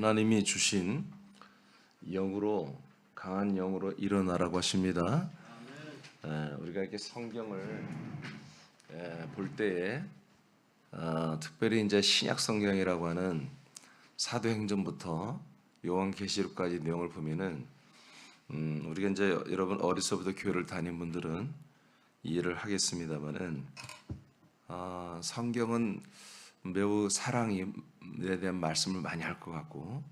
하나님이 주신 영으로, 강한 영으로 일어나라고 하십니다. 우리가 이렇게 성경을 볼 때에 특별히 이제 신약 성경이라고 하는 사도행전부터 요한계시록까지 내용을 보면은 우리가 이제 여러분 어려서부터 교회를 다닌 분들은 이해를 하겠습니다만은 성경은 매우 사랑에 대한 말씀을 많이 할 것 같고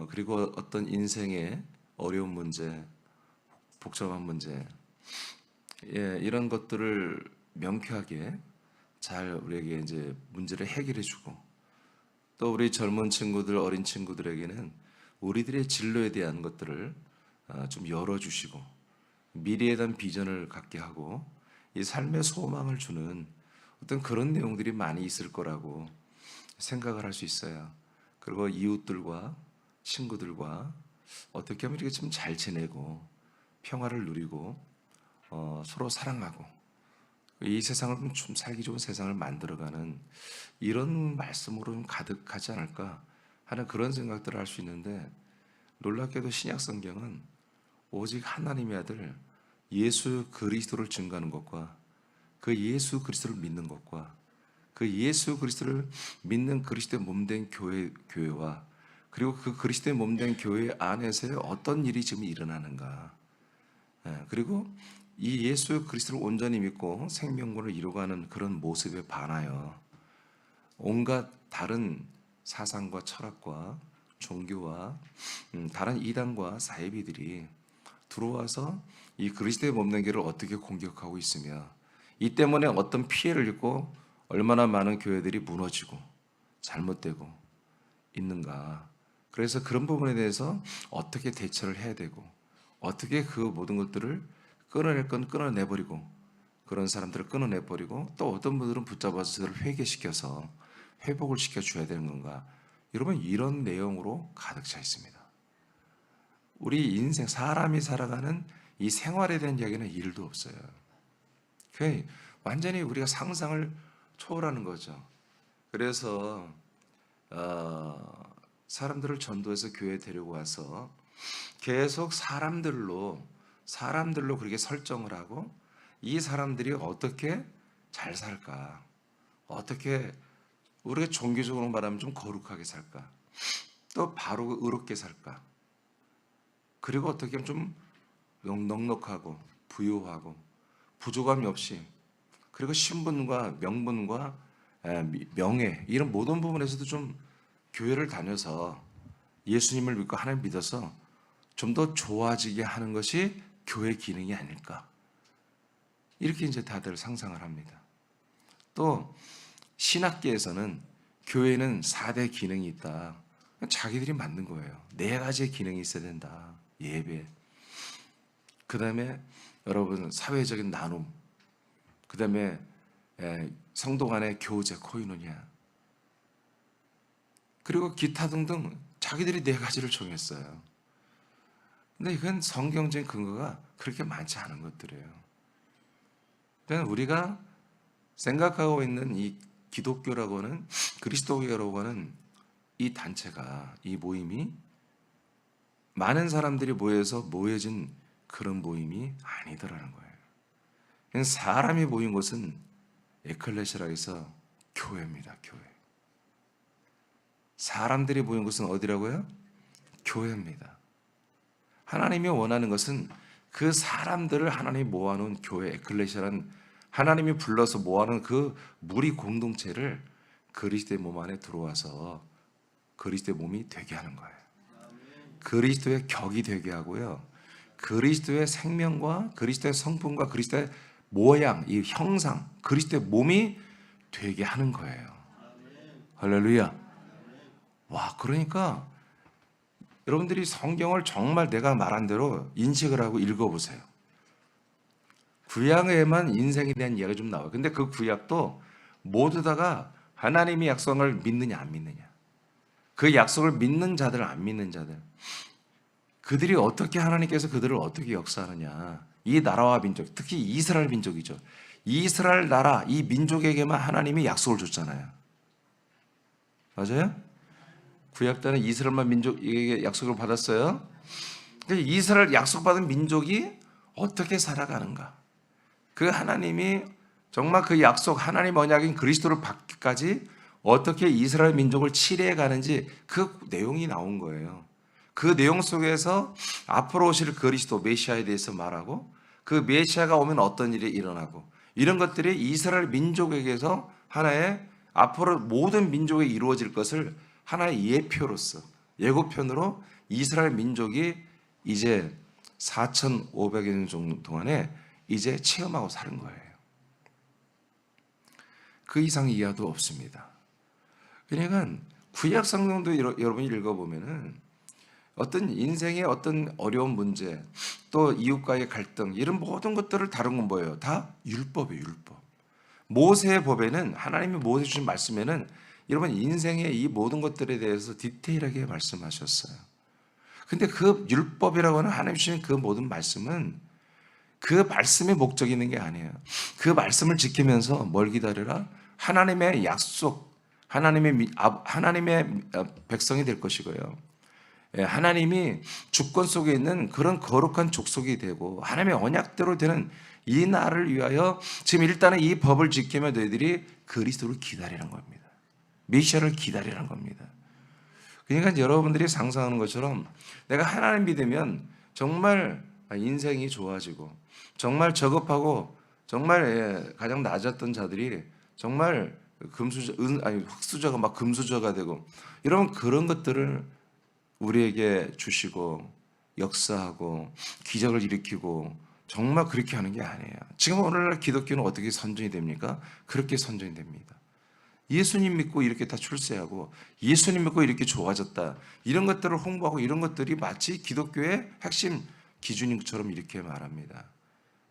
그리고 어떤 인생의 어려운 문제, 복잡한 문제, 이런 것들을 명쾌하게 잘 우리에게 이제 문제를 해결해주고, 또 우리 젊은 친구들, 어린 친구들에게는 우리들의 진로에 대한 것들을 좀 열어주시고 미래에 대한 비전을 갖게 하고 이 삶의 소망을 주는 어떤 그런 내용들이 많이 있을 거라고 생각을 할 수 있어요. 그리고 이웃들과 친구들과 어떻게 하면 이렇게 좀 잘 지내고 평화를 누리고 서로 사랑하고 이 세상을 좀 살기 좋은 세상을 만들어가는 이런 말씀으로 좀 가득하지 않을까 하는 그런 생각들을 할 수 있는데, 놀랍게도 신약 성경은 오직 하나님의 아들 예수 그리스도를 증거하는 것과 그 예수 그리스도를 믿는 것과 그 예수 그리스도를 믿는 그리스도의 몸된 교회와 그리고 그 그리스도의 몸된 교회 안에서의 어떤 일이 지금 일어나는가, 그리고 이 예수 그리스도를 온전히 믿고 생명권을 이루어가는 그런 모습에 반하여 온갖 다른 사상과 철학과 종교와 다른 이단과 사이비들이 들어와서 이 그리스도의 몸된 교회를 어떻게 공격하고 있으며 이 때문에 어떤 피해를 입고 얼마나 많은 교회들이 무너지고 잘못되고 있는가. 그래서 그런 부분에 대해서 어떻게 대처를 해야 되고 어떻게 그 모든 것들을 끊어낼 건 끊어내버리고 그런 사람들을 끊어내버리고 또 어떤 분들은 붙잡아서 저를 회개시켜서 회복을 시켜줘야 되는 건가. 여러분, 이런 내용으로 가득 차 있습니다. 우리 인생, 사람이 살아가는 이 생활에 대한 이야기는 일도 없어요. 완전히 우리가 상상을 초월하는 거죠. 그래서 사람들을 전도해서 교회에 데리고 와서 계속 사람들로 그렇게 설정을 하고 이 사람들이 어떻게 잘 살까, 어떻게 우리가 종교적으로 말하면 좀 거룩하게 살까, 또 바로 의롭게 살까, 그리고 어떻게 하면 좀 넉넉하고 부유하고 부족함이 없이, 그리고 신분과 명분과 명예 이런 모든 부분에서도 좀 교회를 다녀서 예수님을 믿고 하나님 믿어서 좀 더 좋아지게 하는 것이 교회 기능이 아닐까, 이렇게 이제 다들 상상을 합니다. 또 신학계에서는 교회는 4대 기능이 있다. 자기들이 만든 거예요. 4가지의 기능이 있어야 된다. 예배, 그 다음에 여러분 사회적인 나눔, 그 다음에 성도 간의 교제, 코이노니아, 그리고 기타 등등 자기들이 4가지를 정했어요. 근데 이건 성경적인 근거가 그렇게 많지 않은 것들이에요. 그러니까 우리가 생각하고 있는 이 기독교라고 하는, 그리스도교라고 하는 이 단체가, 이 모임이 많은 사람들이 모여진 그런 모임이 아니더라는 거예요. 사람이 모인 곳은 에클레시아라 해서 교회입니다. 교회. 사람들이 모인 곳은 어디라고요? 교회입니다. 하나님이 원하는 것은 그 사람들을 하나님이 모아놓은 교회, 에클레시아라는 하나님이 불러서 모아놓은 그 무리 공동체를 그리스도의 몸 안에 들어와서 그리스도의 몸이 되게 하는 거예요. 그리스도의 격이 되게 하고요, 그리스도의 생명과 그리스도의 성품과 그리스도의 모양, 이 형상, 그리스도의 몸이 되게 하는 거예요. 할렐루야. 와, 그러니까 여러분들이 성경을 정말 내가 말한 대로 인식을 하고 읽어보세요. 구약에만 인생에 대한 이야기가 좀 나와요. 근데 그 구약도 모두 다가 하나님의 약속을 믿느냐 안 믿느냐, 그 약속을 믿는 자들 안 믿는 자들, 그들이 어떻게, 하나님께서 그들을 어떻게 역사하느냐, 이 나라와 민족, 특히 이스라엘 민족이죠. 이스라엘 나라, 이 민족에게만 하나님이 약속을 줬잖아요. 맞아요? 구약 때는 이스라엘만 민족에게 약속을 받았어요. 이스라엘 약속받은 민족이 어떻게 살아가는가? 그 하나님이 정말 그 약속 하나님 언약인 그리스도를 받기까지 어떻게 이스라엘 민족을 치료해 가는지 그 내용이 나온 거예요. 그 내용 속에서 앞으로 오실 그리스도 메시아에 대해서 말하고 그 메시아가 오면 어떤 일이 일어나고 이런 것들이 이스라엘 민족에게서 하나의 앞으로 모든 민족에 이루어질 것을 하나의 예표로서 예고편으로 이스라엘 민족이 이제 4,500여 년 정도 동안에 이제 체험하고 사는 거예요. 그 이상 이하도 없습니다. 그러니까 구약 성경도 여러분이 읽어보면은 어떤 인생의 어떤 어려운 문제 또 이웃과의 갈등 이런 모든 것들을 다룬 건 뭐예요? 다 율법이에요. 율법. 모세의 법에는 하나님이 모세 주신 말씀에는 여러분 인생의 이 모든 것들에 대해서 디테일하게 말씀하셨어요. 근데 그 율법이라고 하는 하나님 주신 그 모든 말씀은 그 말씀의 목적이 있는 게 아니에요. 그 말씀을 지키면서 뭘 기다려라? 하나님의 약속, 하나님의 백성이 될 것이고요. 하나님이 주권 속에 있는 그런 거룩한 족속이 되고 하나님의 언약대로 되는 이 날을 위하여 지금 일단은 이 법을 지키며 너희들이 그리스도를 기다리는 겁니다. 메시아를 기다리는 겁니다. 그러니까 여러분들이 상상하는 것처럼 내가 하나님 믿으면 정말 인생이 좋아지고 정말 저급하고 정말 가장 낮았던 자들이 정말 흙수저가 막 금수저가 되고 여러분 그런 것들을 우리에게 주시고 역사하고 기적을 일으키고 정말 그렇게 하는 게 아니에요. 지금 오늘날 기독교는 어떻게 선전이 됩니까? 그렇게 선전이 됩니다. 예수님 믿고 이렇게 다 출세하고 예수님 믿고 이렇게 좋아졌다. 이런 것들을 홍보하고 이런 것들이 마치 기독교의 핵심 기준인처럼 이렇게 말합니다.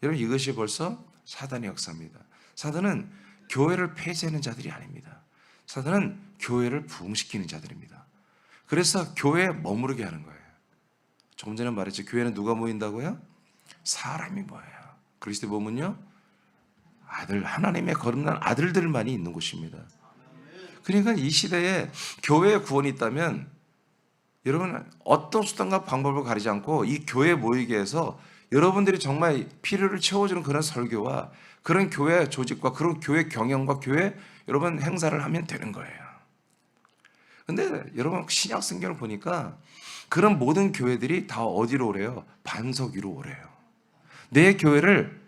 여러분 이것이 벌써 사단의 역사입니다. 사단은 교회를 폐쇄하는 자들이 아닙니다. 사단은 교회를 부흥시키는 자들입니다. 그래서 교회에 머무르게 하는 거예요. 조금 전에 말했죠. 교회는 누가 모인다고요? 사람이 모여요. 그리스도의 몸은요? 아들, 하나님의 거듭난 아들들만이 있는 곳입니다. 그러니까 이 시대에 교회에 구원이 있다면 여러분 어떤 수단과 방법을 가리지 않고 이 교회에 모이게 해서 여러분들이 정말 필요를 채워주는 그런 설교와 그런 교회 조직과 그런 교회 경영과 교회 여러분 행사를 하면 되는 거예요. 근데 여러분 신약 성경을 보니까 그런 모든 교회들이 다 어디로 오래요? 반석 위로 오래요. 내 교회를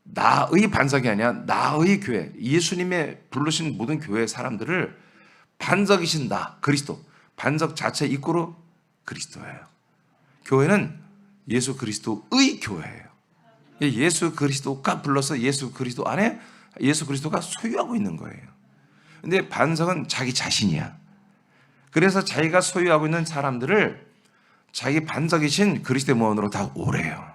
나의 반석이 아니라 나의 교회, 예수님의 부르신 모든 교회 사람들을 반석이신 나, 그리스도, 반석 자체 입구로 그리스도예요. 교회는 예수 그리스도의 교회예요. 예수 그리스도가 불러서 예수 그리스도 안에 예수 그리스도가 소유하고 있는 거예요. 근데 반석은 자기 자신이야. 그래서 자기가 소유하고 있는 사람들을 자기 반석이신 그리스도의 문으로 다 오래요.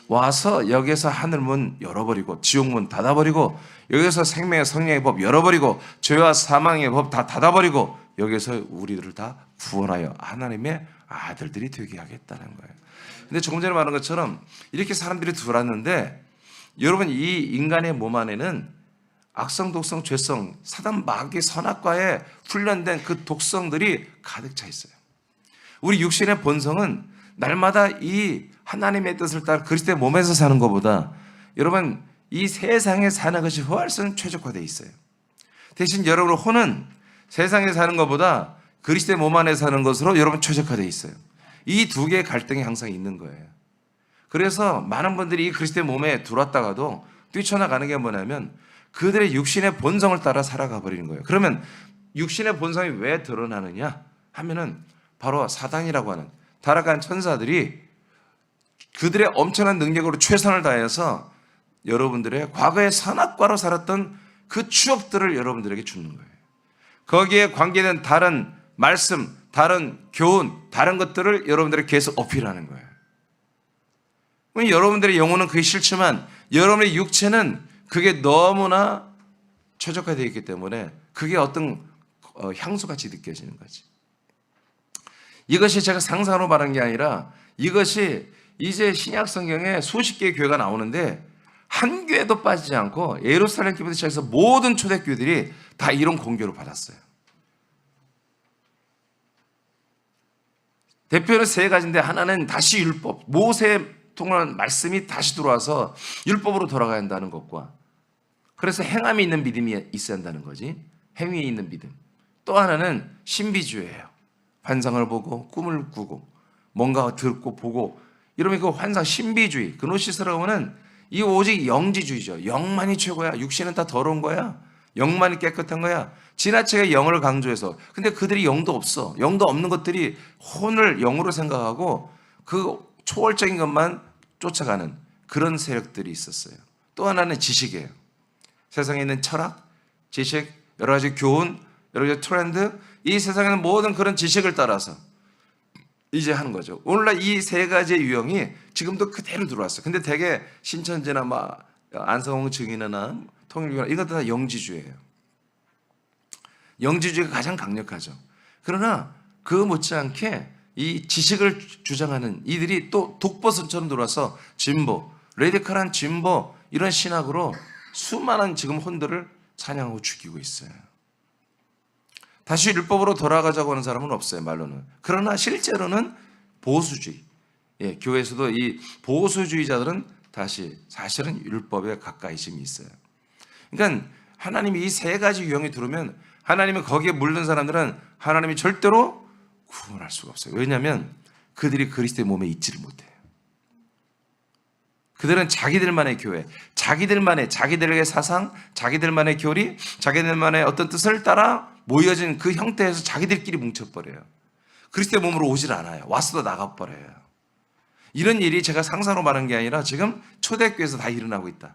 와서 여기서 하늘문 열어버리고 지옥문 닫아버리고 여기서 생명의 성령의 법 열어버리고 죄와 사망의 법 다 닫아버리고 여기서 우리들을 다 구원하여 하나님의 아들들이 되게 하겠다는 거예요. 근데 조금 전에 말한 것처럼 이렇게 사람들이 들어왔는데 여러분 이 인간의 몸 안에는 악성, 독성, 죄성, 사단 마귀 선악과에 훈련된 그 독성들이 가득 차 있어요. 우리 육신의 본성은 날마다 이 하나님의 뜻을 따라 그리스도의 몸에서 사는 것보다 여러분 이 세상에 사는 것이 훨씬 최적화되어 있어요. 대신 여러분의 혼은 세상에 사는 것보다 그리스도의 몸 안에 사는 것으로 여러분 최적화되어 있어요. 이 두 개의 갈등이 항상 있는 거예요. 그래서 많은 분들이 이 그리스도의 몸에 들어왔다가도 뛰쳐나가는 게 뭐냐면 그들의 육신의 본성을 따라 살아가 버리는 거예요. 그러면 육신의 본성이 왜 드러나느냐 하면은 바로 사단이라고 하는 타락한 천사들이 그들의 엄청난 능력으로 최선을 다해서 여러분들의 과거의 선악과로 살았던 그 추억들을 여러분들에게 주는 거예요. 거기에 관계된 다른 말씀, 다른 교훈, 다른 것들을 여러분들에게 계속 어필하는 거예요. 여러분들의 영혼은 그게 싫지만 여러분의 육체는 그게 너무나 최적화되어 있기 때문에 그게 어떤 향수같이 느껴지는 거지. 이것이 제가 상상으로 말한 게 아니라 이것이 이제 신약 성경에 수십 개의 교회가 나오는데 한 교회도 빠지지 않고 예루살렘 교회부터 시작해서 모든 초대교회들이 다 이런 공교를 받았어요. 대표는 세 가지인데 하나는 다시 율법, 모세 통한 말씀이 다시 들어와서 율법으로 돌아가야 한다는 것과, 그래서 행함이 있는 믿음이 있어야 한다는 거지. 행위에 있는 믿음. 또 하나는 신비주의예요. 환상을 보고 꿈을 꾸고 뭔가 듣고 보고 이러면 그 환상, 신비주의, 그노시스라고는 이 오직 영지주의죠. 영만이 최고야. 육신은 다 더러운 거야. 영만이 깨끗한 거야. 지나치게 영을 강조해서, 근데 그들이 영도 없어. 영도 없는 것들이 혼을 영으로 생각하고 그 초월적인 것만 쫓아가는 그런 세력들이 있었어요. 또 하나는 지식이에요. 세상에 있는 철학, 지식, 여러 가지 교훈, 여러 가지 트렌드, 이 세상에는 모든 그런 지식을 따라서 이제 하는 거죠. 오늘날 이 세 가지의 유형이 지금도 그대로 들어왔어요. 근데 대개 신천지나 안성홍 증인이나 통일교나 이것도 다 영지주의예요. 영지주의가 가장 강력하죠. 그러나 그 못지않게 이 지식을 주장하는 이들이 또 독버섯처럼 들어와서 진보, 레디컬한 진보 이런 신학으로 수많은 지금 혼들을 사냥하고 죽이고 있어요. 다시 율법으로 돌아가자고 하는 사람은 없어요, 말로는. 그러나 실제로는 보수주의, 교회에서도 이 보수주의자들은 다시 사실은 율법에 가까이심이 있어요. 그러니까 하나님이 이 세 가지 유형이 들어오면 하나님은 거기에 물든 사람들은 하나님이 절대로 구원할 수가 없어요. 왜냐하면 그들이 그리스도의 몸에 있지를 못해요. 그들은 자기들만의 교회, 자기들의 사상, 자기들만의 교리, 자기들만의 어떤 뜻을 따라 모여진 그 형태에서 자기들끼리 뭉쳐버려요. 그리스도의 몸으로 오질 않아요. 왔어도 나가버려요. 이런 일이 제가 상상으로 말한 게 아니라 지금 초대교회에서 다 일어나고 있다.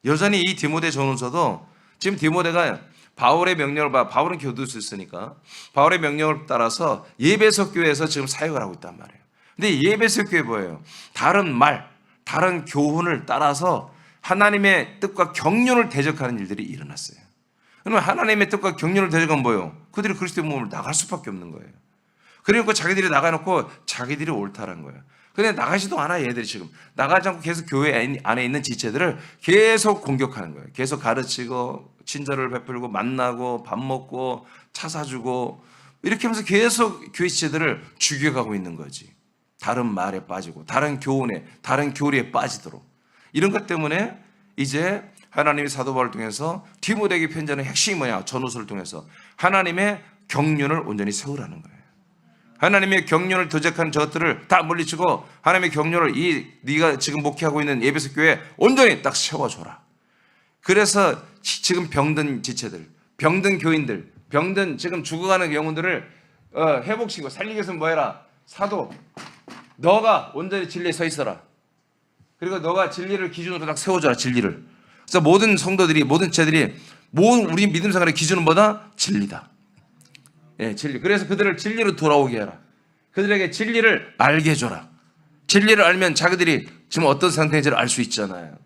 여전히 이 디모데 전후서도 지금 디모데가 바울의 명령을 바울은 교도소였으니까 바울의 명령을 따라서 예배소 교회에서 지금 사역을 하고 있단 말이에요. 근데 예배소 교회 뭐예요? 다른 말, 다른 교훈을 따라서 하나님의 뜻과 경륜을 대적하는 일들이 일어났어요. 그러면 하나님의 뜻과 경륜을 대적하면 뭐예요? 그들이 그리스도의 몸을 나갈 수밖에 없는 거예요. 그러니까 자기들이 나가놓고 자기들이 옳다는 거예요. 근데 나가지도 않아. 얘들이 지금 나가지 않고 계속 교회 안에 있는 지체들을 계속 공격하는 거예요. 계속 가르치고 친절을 베풀고 만나고 밥 먹고 차 사주고 이렇게 하면서 계속 교회 지체들을 죽여가고 있는 거지. 다른 말에 빠지고 다른 교훈에, 다른 교리에 빠지도록. 이런 것 때문에 이제 하나님이 사도 바울을 통해서 디모데에게 편지하는 핵심이 뭐냐? 전후서를 통해서 하나님의 경륜을 온전히 세우라는 거예요. 하나님의 경륜을 도적한 저것들을 다 물리치고 하나님의 경륜을 네가 지금 목회하고 있는 예배소 교회에 온전히 딱 세워줘라. 그래서 지금 병든 지체들, 병든 교인들, 병든 지금 죽어가는 영혼들을 회복시키고 살리기 위해서는 뭐해라? 사도, 너가 온전히 진리에 서 있어라. 그리고 너가 진리를 기준으로 딱 세워줘라. 진리를. 그래서 모든 성도들이, 모든 지체들이 모든 우리 믿음 생활의 기준은 뭐다? 진리다. 진리. 그래서 그들을 진리로 돌아오게 해라. 그들에게 진리를 알게 해줘라. 진리를 알면 자기들이 지금 어떤 상태인지를 알 수 있잖아요.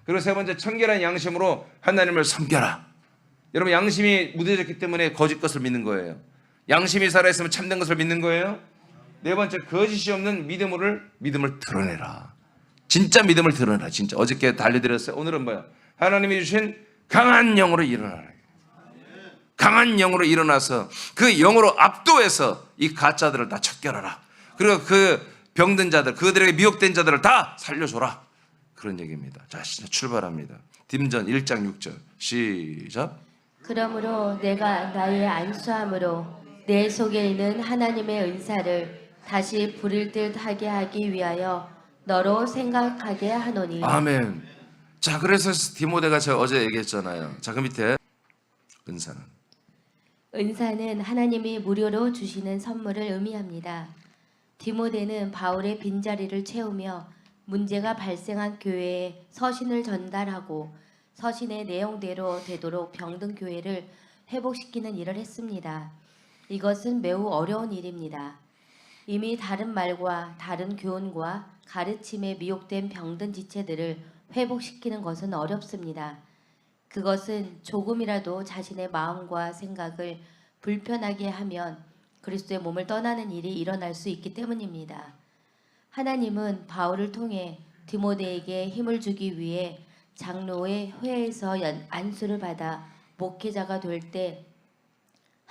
그리고 세 번째, 청결한 양심으로 하나님을 섬겨라. 여러분, 양심이 무뎌졌기 때문에 거짓 것을 믿는 거예요. 양심이 살아있으면 참된 것을 믿는 거예요. 네 번째, 거짓이 없는 믿음을 드러내라. 진짜 믿음을 드러내라. 진짜. 어저께 달려드렸어요. 오늘은 뭐야? 하나님이 주신 강한 영으로 일어나라. 강한 영으로 일어나서 그 영으로 압도해서 이 가짜들을 다 척결하라. 그리고 그 병든 자들, 그들에게 미혹된 자들을 다 살려줘라. 그런 얘기입니다. 자, 출발합니다. 딤전 1장 6절 시작. 그러므로 내가 나의 안수함으로 내 속에 있는 하나님의 은사를 다시 부릴 듯 하게 하기 위하여 너로 생각하게 하노니. 아멘. 자, 그래서 디모데가 제가 어제 얘기했잖아요. 자, 그 밑에 은사는 하나님이 무료로 주시는 선물을 의미합니다. 디모데는 바울의 빈자리를 채우며 문제가 발생한 교회에 서신을 전달하고 서신의 내용대로 되도록 병든 교회를 회복시키는 일을 했습니다. 이것은 매우 어려운 일입니다. 이미 다른 말과 다른 교훈과 가르침에 미혹된 병든 지체들을 회복시키는 것은 어렵습니다. 그것은 조금이라도 자신의 마음과 생각을 불편하게 하면 그리스도의 몸을 떠나는 일이 일어날 수 있기 때문입니다. 하나님은 바울을 통해 디모데에게 힘을 주기 위해 장로의 회에서 안수를 받아 목회자가 될 때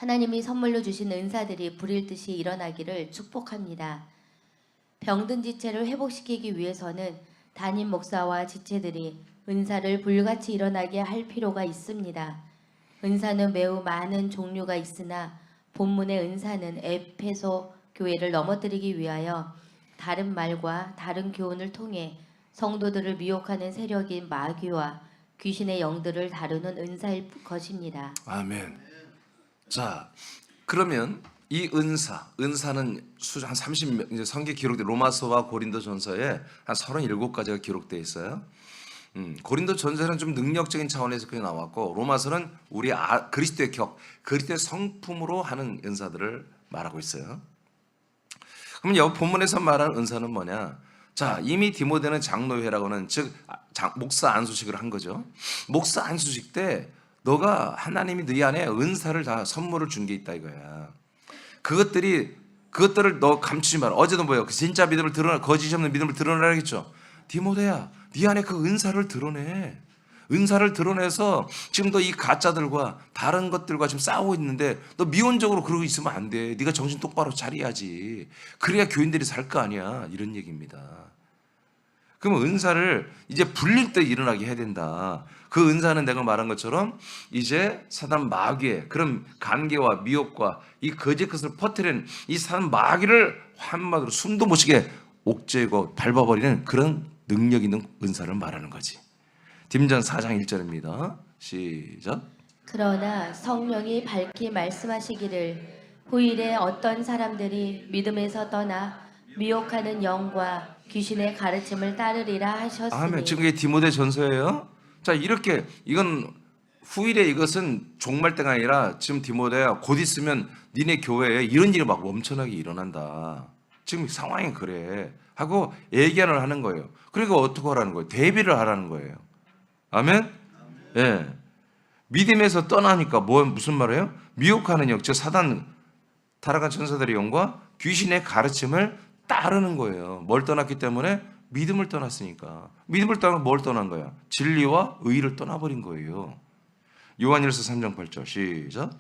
하나님이 선물로 주신 은사들이 불일 듯이 일어나기를 축복합니다. 병든 지체를 회복시키기 위해서는 담임 목사와 지체들이 은사를 불같이 일어나게 할 필요가 있습니다. 은사는 매우 많은 종류가 있으나 본문의 은사는 에페소 교회를 넘어뜨리기 위하여 다른 말과 다른 교훈을 통해 성도들을 미혹하는 세력인 마귀와 귀신의 영들을 다루는 은사일 것입니다. 아멘. 자, 그러면 이 은사는 한 30몇 이제 성경 기록돼 로마서와 고린도전서에 한 37가지가 기록되어 있어요. 고린도전서는 좀 능력적인 차원에서 그게 나왔고 로마서는 우리 그리스도의 그리스도의 성품으로 하는 은사들을 말하고 있어요. 그럼 여기 본문에서 말하는 은사는 뭐냐? 자, 이미 디모데는 장로회라고는 즉 목사 안수식을 한 거죠. 목사 안수식 때 너가 하나님이 네 안에 은사를 다 선물을 준 게 있다 이거야. 그것들을 너 감추지 마라. 어제도 뭐예요? 그 진짜 믿음을 드러나 거짓이 없는 믿음을 드러내라겠죠. 디모데야, 네 안에 그 은사를 드러내. 은사를 드러내서 지금 너 이 가짜들과 다른 것들과 지금 싸우고 있는데 너 미온적으로 그러고 있으면 안 돼. 네가 정신 똑바로 차려야지. 그래야 교인들이 살 거 아니야. 이런 얘기입니다. 그럼 은사를 이제 불릴 때 일어나게 해야 된다. 그 은사는 내가 말한 것처럼 이제 사단 마귀의 그런 관계와 미혹과 이 거짓 것을 퍼뜨리는 이 사단 마귀를 한마디로 숨도 못 쉬게 옥죄고 밟아버리는 그런 능력 있는 은사를 말하는 거지. 디모데전 4장 1절입니다. 시작. 그러나 성령이 밝히 말씀하시기를 후일에 어떤 사람들이 믿음에서 떠나 미혹하는 영과 귀신의 가르침을 따르리라 하셨으니. 아멘. 지금 이게 디모데 전서예요. 자, 이렇게 이건 후일에 이것은 종말 때가 아니라 지금 디모데야 곧 있으면 니네 교회에 이런 일이 막 엄청나게 일어난다. 지금 상황이 그래 하고 예견을 하는 거예요. 그러니까 어떻게 하라는 거예요? 대비를 하라는 거예요. 아멘. 예. 네. 믿음에서 떠나니까 무슨 말이에요? 미혹하는 영, 즉 사단 타락한 천사들의 영과 귀신의 가르침을 따르는 거예요. 뭘 떠났기 때문에? 믿음을 떠났으니까. 믿음을 떠나면 뭘 떠난 거야? 진리와 의를 떠나버린 거예요. 요한일서 3장 8절 시작.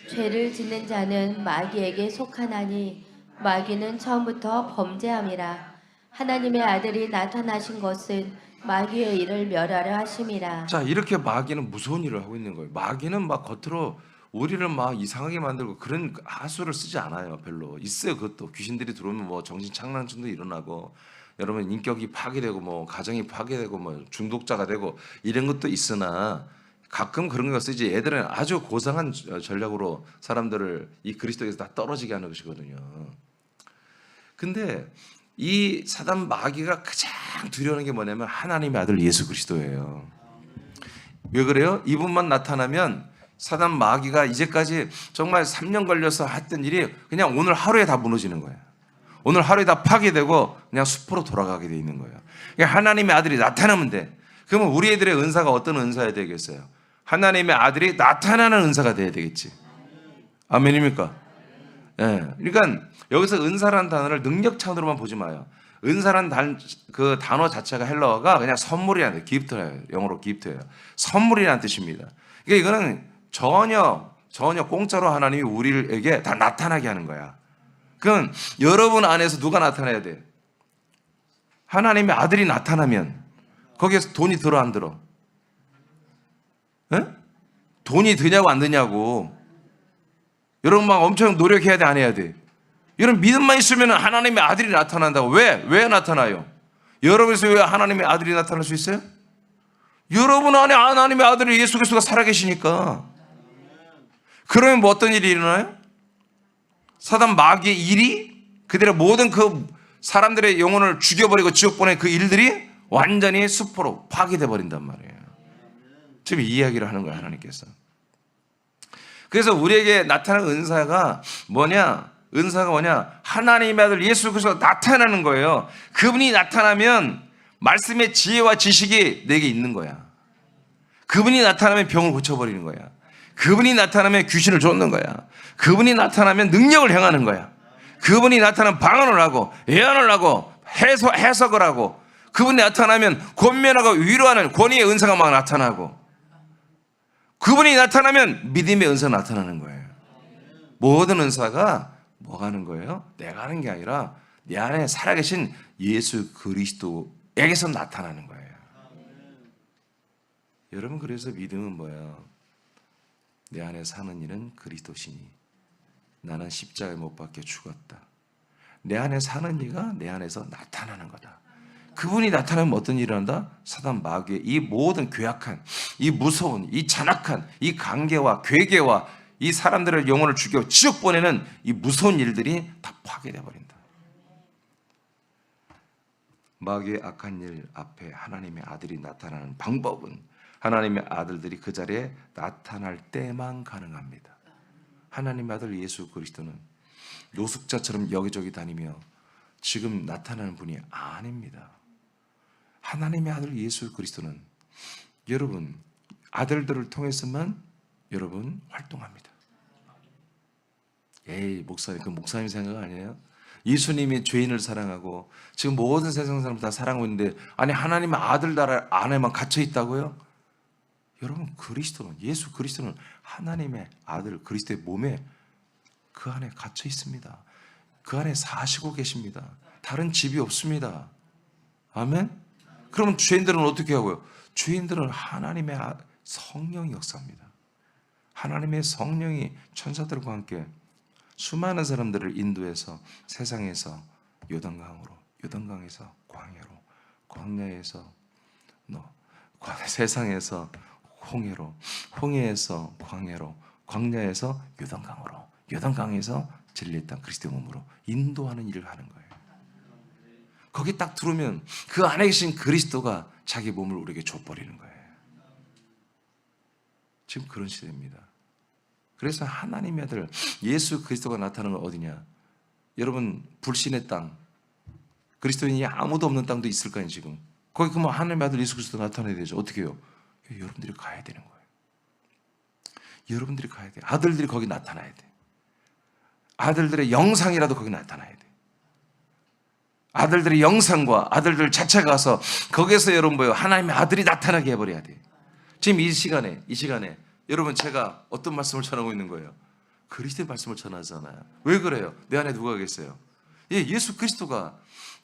죄를 짓는 자는 마귀에게 속하나니 마귀는 처음부터 범죄함이라. 하나님의 아들이 나타나신 것은 마귀의 일을 멸하려 하심이라. 자, 이렇게 마귀는 무서운 일을 하고 있는 거예요. 마귀는 막 겉으로 우리를 막 이상하게 만들고 그런 하수를 쓰지 않아요. 별로. 있어요. 그것도 귀신들이 들어오면 뭐 정신 착란증도 일어나고 여러분 인격이 파괴되고 뭐 가정이 파괴되고 뭐 중독자가 되고 이런 것도 있으나 가끔 그런 거 쓰지. 애들은 아주 고상한 전략으로 사람들을 이 그리스도에서 다 떨어지게 하는 것이거든요. 근데 이 사단 마귀가 가장 두려워하는 게 뭐냐면 하나님의 아들 예수 그리스도예요. 왜 그래요? 이분만 나타나면 사단 마귀가 이제까지 정말 3년 걸려서 했던 일이 그냥 오늘 하루에 다 무너지는 거예요. 오늘 하루에 다 파괴되고 그냥 숲으로 돌아가게 돼 있는 거예요. 그러니까 하나님의 아들이 나타나면 돼. 그러면 우리 애들의 은사가 어떤 은사야 되겠어요? 하나님의 아들이 나타나는 은사가 돼야 되겠지. 아멘입니까? 예. 네. 그러니까 여기서 은사라는 단어를 능력 차원으로만 보지 마요. 은사라는 그 단어 자체가 헬라어가 그냥 선물이라는 기프트예요. 영어로 기프트예요. 선물이라는 뜻입니다. 그러니까 이거는 전혀 공짜로 하나님이 우리에게 다 나타나게 하는 거야. 그럼 여러분 안에서 누가 나타나야 돼? 하나님의 아들이 나타나면 거기에서 돈이 들어 안 들어? 에? 돈이 드냐고 안 드냐고. 여러분 막 엄청 노력해야 돼 안 해야 돼? 여러분 믿음만 있으면 하나님의 아들이 나타난다고. 왜 나타나요? 여러분에서 왜 하나님의 아들이 나타날 수 있어요? 여러분 안에 하나님의 아들 예수 그리스도가 살아계시니까. 그러면 뭐 어떤 일이 일어나요? 사단 마귀의 일이 그들의 모든 그 사람들의 영혼을 죽여버리고 지옥 보낸 그 일들이 완전히 숲으로 파괴돼 버린단 말이에요. 지금 이 이야기를 하는 거예요, 하나님께서. 그래서 우리에게 나타나는 은사가 뭐냐? 하나님의 아들 예수 그리스도가 나타나는 거예요. 그분이 나타나면 말씀의 지혜와 지식이 내게 있는 거야. 그분이 나타나면 병을 고쳐버리는 거야. 그분이 나타나면 귀신을 쫓는 거야. 그분이 나타나면 능력을 행하는 거야. 그분이 나타나면 방언을 하고 예언을 하고 해석을 하고 그분이 나타나면 권면하고 위로하는 권위의 은사가 막 나타나고 그분이 나타나면 믿음의 은사가 나타나는 거예요. 모든 은사가 뭐가 하는 거예요? 내가 하는 게 아니라 내 안에 살아계신 예수 그리스도에게서 나타나는 거예요. 여러분, 그래서 믿음은 뭐예요? 내 안에 사는 이는 그리스도시니 나는 십자가에 못 박혀 죽었다. 내 안에 사는 이가 내 안에서 나타나는 거다. 그분이 나타나면 어떤 일을 한다? 사단 마귀의 이 모든 괴악한, 이 무서운, 이 잔악한, 이 관계와 괴계와 이 사람들의 영혼을 죽여 지옥 보내는 이 무서운 일들이 다 파괴돼 버린다. 마귀의 악한 일 앞에 하나님의 아들이 나타나는 방법은 하나님의 아들들이 그 자리에 나타날 때만 가능합니다. 하나님의 아들 예수 그리스도는 노숙자처럼 여기저기 다니며 지금 나타나는 분이 아닙니다. 하나님의 아들 예수 그리스도는 여러분 아들들을 통해서만 여러분 활동합니다. 에이, 목사님, 그 목사님 생각 아니에요? 예수님이 죄인을 사랑하고 지금 모든 세상 사람 다 사랑하고 있는데 아니 하나님의 아들 나라 안에만 갇혀 있다고요? 여러분, 그리스도는, 예수 그리스도는 하나님의 아들 그리스도의 몸에 그 안에 갇혀 있습니다. 그 안에 사시고 계십니다. 다른 집이 없습니다. 아멘? 그러면 죄인들은 어떻게 하고요? 죄인들은 하나님의 성령이 역사합니다. 하나님의 성령이 천사들과 함께 수많은 사람들을 인도해서 세상에서 요단강으로, 요단강에서 광야로, 광야에서 세상에서 홍해로, 홍해에서 광야로, 광야에서 요단강으로, 요단강에서 진리의 땅 그리스도의 몸으로 인도하는 일을 하는 거예요. 거기 딱 들어오면 그 안에 계신 그리스도가 자기 몸을 우리에게 줘버리는 거예요. 지금 그런 시대입니다. 그래서 하나님의 아들 예수 그리스도가 나타나는 건 어디냐? 여러분, 불신의 땅, 그리스도인이 아무도 없는 땅도 있을까요 지금? 거기 그러면 하나님의 아들 예수 그리스도 나타나야 되죠. 어떻게 해요? 여러분들이 가야 되는 거예요. 여러분들이 가야 돼요. 아들들이 거기 나타나야 돼. 아들들의 영상이라도 거기 나타나야 돼. 아들들의 영상과 아들들 자체가 가서 거기에서 여러분 뭐예요? 하나님의 아들이 나타나게 해버려야 돼. 지금 이 시간에 여러분 제가 어떤 말씀을 전하고 있는 거예요? 그리스도의 말씀을 전하잖아요. 왜 그래요? 내 안에 누가 계세요? 예수 그리스도가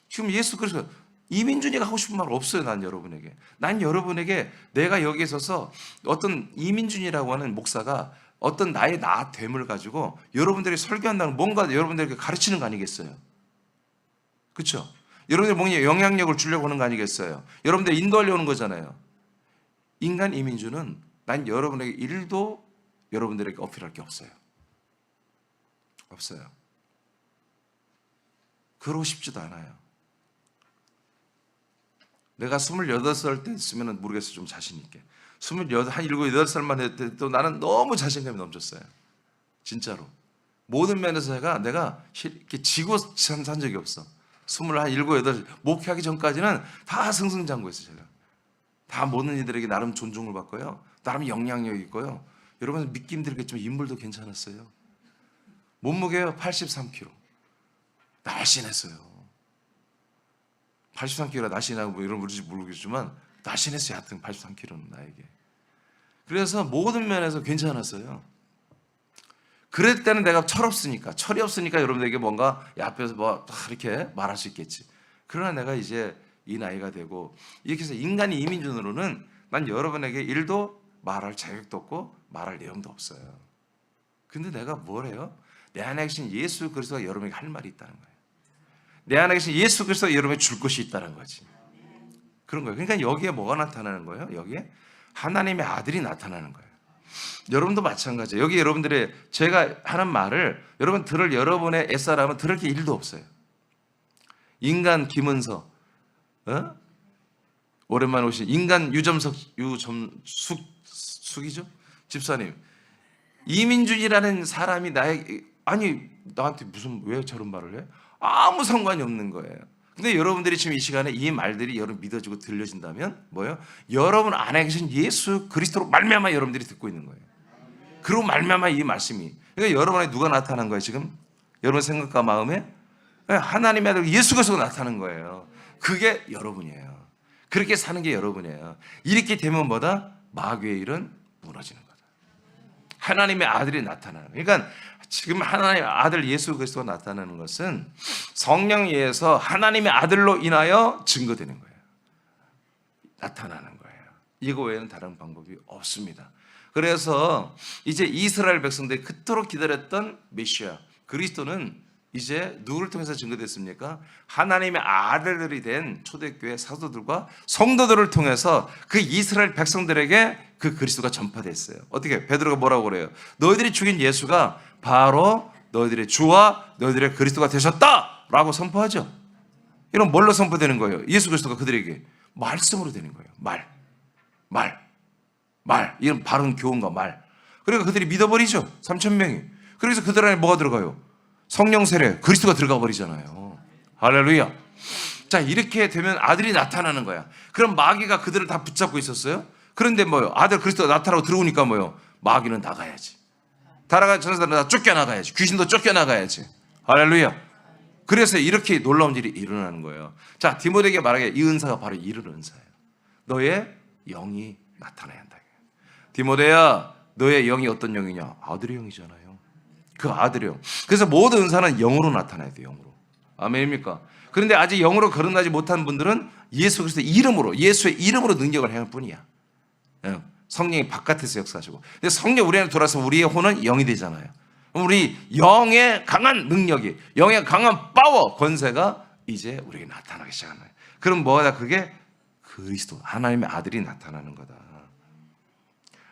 지금 예수 그리스도 이민준이가 하고 싶은 말 없어요. 난 여러분에게 내가 여기에 서서 어떤 이민준이라고 하는 목사가 어떤 나의 나됨을 가지고 여러분들이 설교한다는 뭔가 여러분들에게 가르치는 거 아니겠어요? 그렇죠? 여러분들 뭔가 영향력을 주려고 하는 거 아니겠어요? 여러분들 인도하려고 하는 거잖아요. 인간 이민주는 난 여러분에게 일도 여러분들에게 어필할 게 없어요. 없어요. 그러고 싶지도 않아요. 내가 28살 때 했으면 모르겠어요. 좀 자신 있게. 한 7, 8살만 했을 때 나는 너무 자신감이 넘쳤어요. 진짜로. 모든 면에서 내가 이렇게 지고 산 적이 없어. 27, 8 목회하기 전까지는 다 승승장구했어요. 제가. 다 모든 이들에게 나름 존중을 받고요. 나름 영향력이 있고요. 여러분 믿기 힘들겠지만 인물도 괜찮았어요. 몸무게요 83kg. 날씬했어요. 83kg가 날씬하고 뭐 이런 건지 모르겠지만 날씬했어요. 하여튼 83kg는 나에게. 그래서 모든 면에서 괜찮았어요. 그럴 때는 내가 철이 없으니까 여러분들에게 뭔가 앞에서 뭐 이렇게 말할 수 있겠지. 그러나 내가 이제 이 나이가 되고 이렇게 해서 인간이 이민준으로는 난 여러분에게 일도 말할 자격도 없고 말할 내용도 없어요. 근데 내가 뭘 해요? 내 안에 계신 예수 그리스도가 여러분에게 할 말이 있다는 거예요. 내 안에 계신 예수 그리스도가 여러분에게 줄 것이 있다는 거지. 그런 거예요. 그러니까 여기에 뭐가 나타나는 거예요? 여기에 하나님의 아들이 나타나는 거예요. 여러분도 마찬가지예요. 여기 여러분들의 제가 하는 말을 여러분 들을 여러분의 애사람은 들을 게 일도 없어요. 인간 김은서, 오랜만에 오신 인간 유점숙이죠? 집사님. 이민준이라는 사람이 나한테 왜 저런 말을 해? 아무 상관이 없는 거예요. 근데 여러분들이 지금 이 시간에 이 말들이 여러분 믿어지고 들려진다면 뭐예요? 여러분 안에 계신 예수 그리스도로 말미암아 여러분들이 듣고 있는 거예요. 그리고 말미암아 이 말씀이. 그러니까 여러분 안에 누가 나타난 거예요 지금? 여러분 생각과 마음에? 하나님의 아들 예수 그리스도가 나타나는 거예요. 그게 여러분이에요. 그렇게 사는 게 여러분이에요. 이렇게 되면 뭐다? 마귀의 일은 무너지는 거다. 하나님의 아들이 나타나는 거예요. 그러니까 지금 하나님의 아들 예수 그리스도가 나타나는 것은 성령에 의해서 하나님의 아들로 인하여 증거되는 거예요. 나타나는 거예요. 이거 외에는 다른 방법이 없습니다. 그래서 이제 이스라엘 백성들이 그토록 기다렸던 메시아 그리스도는 이제 누구를 통해서 증거됐습니까? 하나님의 아들들이 된 초대교회 사도들과 성도들을 통해서 그 이스라엘 백성들에게 그 그리스도가 전파됐어요. 어떻게? 베드로가 뭐라고 그래요? 너희들이 죽인 예수가 바로 너희들의 주와 너희들의 그리스도가 되셨다라고 선포하죠. 이런 뭘로 선포되는 거예요? 예수 그리스도가 그들에게 말씀으로 되는 거예요. 말. 이런 바른 교훈과 말. 그러니까 그들이 믿어버리죠. 3,000명이. 그래서 그들 안에 뭐가 들어가요? 성령 세례, 그리스도가 들어가 버리잖아요. 할렐루야. 자, 이렇게 되면 아들이 나타나는 거야. 그럼 마귀가 그들을 다 붙잡고 있었어요. 그런데 뭐요? 아들 그리스도가 나타나고 들어오니까 뭐요? 마귀는 나가야지. 달아간 전사들은 다 쫓겨나가야지. 귀신도 쫓겨나가야지. 할렐루야. 그래서 이렇게 놀라운 일이 일어나는 거예요. 자, 디모데에게 말하기에 이 은사가 바로 이런 은사예요. 너의 영이 나타나야 한다. 디모데야, 너의 영이 어떤 영이냐? 아들의 영이잖아요. 그 아들의 영. 그래서 모든 은사는 영으로 나타나야 돼요. 영으로. 아멘입니까? 그런데 아직 영으로 거듭나지 못한 분들은 예수 그리스도의 이름으로, 예수의 이름으로 능력을 행할 뿐이야. 성령이 바깥에서 역사하시고. 근데 성령 우리 안에 돌아서 우리의 혼은 영이 되잖아요. 우리 영의 강한 능력이, 영의 강한 파워, 권세가 이제 우리에게 나타나기 시작하는 거예요. 그럼 뭐다? 그게 그리스도, 하나님의 아들이 나타나는 거다.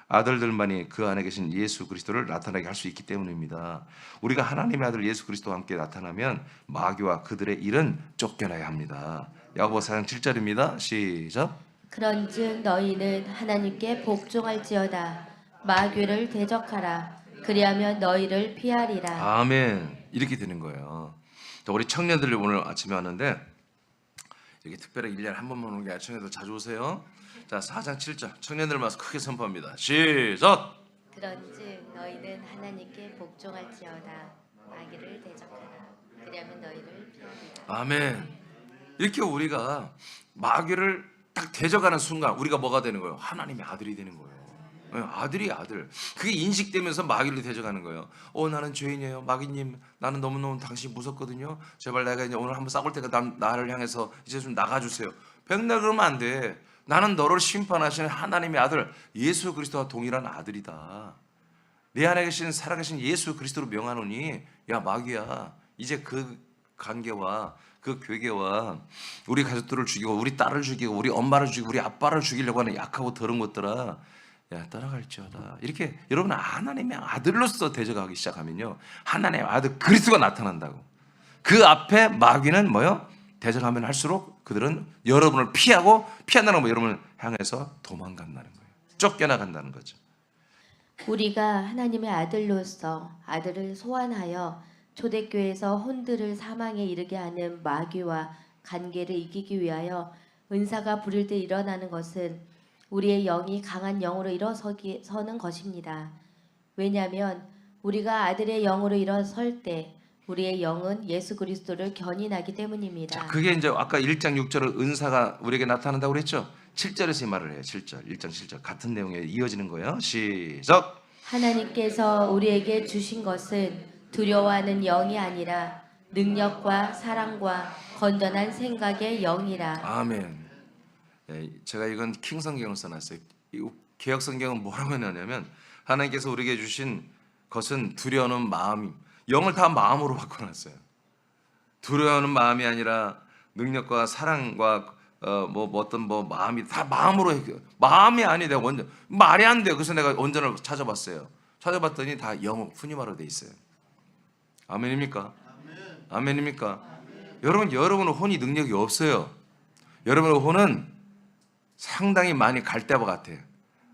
아들들만이 그 안에 계신 예수 그리스도를 나타나게 할 수 있기 때문입니다. 우리가 하나님의 아들 예수 그리스도와 함께 나타나면 마귀와 그들의 일은 쫓겨나야 합니다. 야고보서 4장 7절입니다. 시작. 그런즉 너희는 하나님께 복종할지어다. 마귀를 대적하라. 그리하면 너희를 피하리라. 아멘. 이렇게 되는 거예요. 우리 청년들이 오늘 아침에 왔는데 이렇게 특별히 1년에 한 번만 오는 게 아니라 청년들 자주 오세요. 자, 4장 7절 청년들 말씀 크게 선포합니다. 시작. 그런즉 너희는 하나님께 복종할지어다. 마귀를 대적하라. 그리하면 너희를 피하리라. 아멘. 이렇게 우리가 마귀를 딱 대적하는 순간 우리가 뭐가 되는 거예요? 하나님의 아들이 되는 거예요. 아들이 아들. 그게 인식되면서 마귀를 대적하는 거예요. 나는 죄인이에요. 마귀님, 나는 너무너무 당신 무섭거든요. 제발 내가 이제 오늘 한번 싸울 때가 나를 향해서 이제 좀 나가주세요. 백날 그러면 안 돼. 나는 너를 심판하시는 하나님의 아들 예수 그리스도와 동일한 아들이다. 내 안에 계신 살아계신 예수 그리스도로 명하노니 야 마귀야, 이제 그 관계와 그 괴계와 우리 가족들을 죽이고 우리 딸을 죽이고 우리 엄마를 죽이고 우리 아빠를 죽이려고 하는 약하고 더러운 것들아, 야 떠나갈지어다. 이렇게 여러분 하나님의 아들로서 대적하기 시작하면요, 하나님의 아들 그리스도가 나타난다고. 그 앞에 마귀는 뭐요? 대적하면 할수록 그들은 여러분을 피한다는 거, 여러분을 향해서 도망간다는 거예요. 쫓겨나간다는 거죠. 우리가 하나님의 아들로서 아들을 소환하여 초대교회에서 혼들을 사망에 이르게 하는 마귀와 관계를 이기기 위하여 은사가 부릴 때 일어나는 것은 우리의 영이 강한 영으로 일어서는 것입니다. 왜냐하면 우리가 아들의 영으로 일어설 때 우리의 영은 예수 그리스도를 견인하기 때문입니다. 자, 그게 이제 아까 1장 6절을 은사가 우리에게 나타난다고 그랬죠? 7절에서 이 말을 해요. 7절, 1장 7절 같은 내용에 이어지는 거예요. 시작. 하나님께서 우리에게 주신 것은 두려워하는 영이 아니라 능력과 사랑과 건전한 생각의 영이라. 아멘. 제가 이건 킹 성경을 써놨어요. 개혁 성경은 뭐라고 해놨냐면 하나님께서 우리에게 주신 것은 두려워하는 마음, 영을 다 마음으로 바꿔놨어요. 두려워하는 마음이 아니라 능력과 사랑과 어떤 마음이 다 마음으로 해요. 마음이 아니다. 원전 말이 안 돼요. 그래서 내가 원전을 찾아봤어요. 찾아봤더니 다 영어 푸니마로 돼 있어요. 아멘입니까? 아멘입니까? 여러분은 혼이 능력이 없어요. 여러분의 혼은 상당히 많이 갈대와 같아요.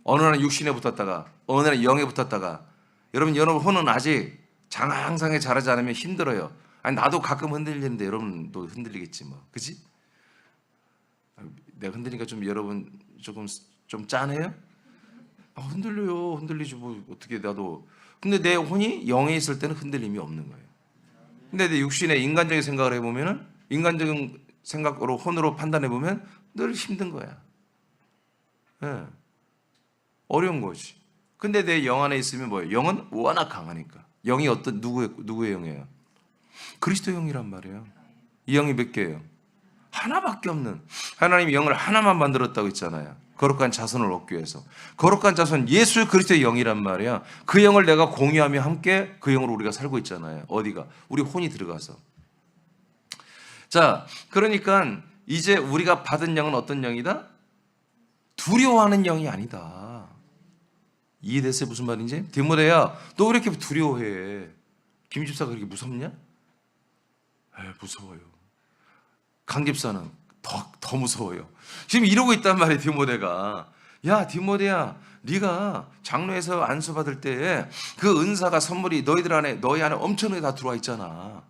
어느 날은 육신에 붙었다가 어느 날은 영에 붙었다가, 여러분 혼은 아직 장항상에 자라지 않으면 힘들어요. 아니 나도 가끔 흔들리는데 여러분도 흔들리겠지 뭐, 그지? 내가 흔들리니까 좀 여러분 좀 짠해요? 흔들려요. 흔들리지 뭐 어떻게 나도. 근데 내 혼이 영에 있을 때는 흔들림이 없는 거예요. 근데 내 육신의 인간적인 생각을 해보면은, 인간적인 생각으로 혼으로 판단해 보면 늘 힘든 거야. 네. 어려운 거지. 근데 내 영 안에 있으면 뭐예요? 영은 워낙 강하니까. 영이 어떤 누구의 영이에요? 그리스도 영이란 말이에요. 이 영이 몇 개예요? 하나밖에 없는, 하나님이 영을 하나만 만들었다고 했잖아요. 거룩한 자손을 얻기 위해서. 거룩한 자손 예수 그리스도의 영이란 말이야. 그 영을 내가 공유하며 함께 그 영으로 우리가 살고 있잖아요. 어디가? 우리 혼이 들어가서. 자, 그러니까 이제 우리가 받은 영은 어떤 영이다? 두려워하는 영이 아니다. 이해됐어요? 무슨 말인지? 디모데야, 너 왜 이렇게 두려워해? 김 집사가 그렇게 무섭냐? 무서워요. 강 집사는 더 무서워요. 지금 이러고 있단 말이에요, 디모데가. 야, 디모데야, 네가 장로에서 안수 받을 때 그 은사가 선물이 너희 안에 엄청나게 다 들어와 있잖아.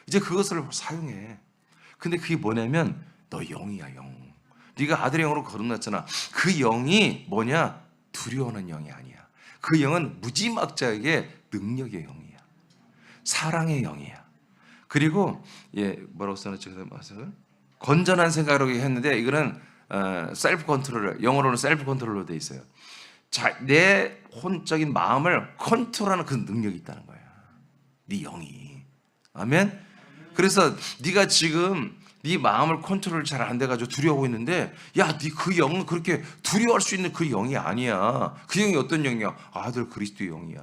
이제 그것을 사용해. 근데 그게 뭐냐면 너 영이야, 영. 네가 아들의 영으로 거듭났잖아. 그 영이 뭐냐? 두려워하는 영이 아니야. 그 영은 무지막지하게 능력의 영이야. 사랑의 영이야. 그리고 뭐라고 써놨죠? 건전한 생각으로 했는데 이거는 셀프 컨트롤, 영어로는 셀프 컨트롤로 돼 있어요. 내 혼적인 마음을 컨트롤하는 그 능력이 있다는 거야. 네 영이. 아멘. 그래서 네가 지금 네 마음을 컨트롤 잘 안 돼가지고 두려워하고 있는데, 야, 네 그 영은 그렇게 두려워할 수 있는 그 영이 아니야. 그 영이 어떤 영이야? 아들 그리스도의 영이야.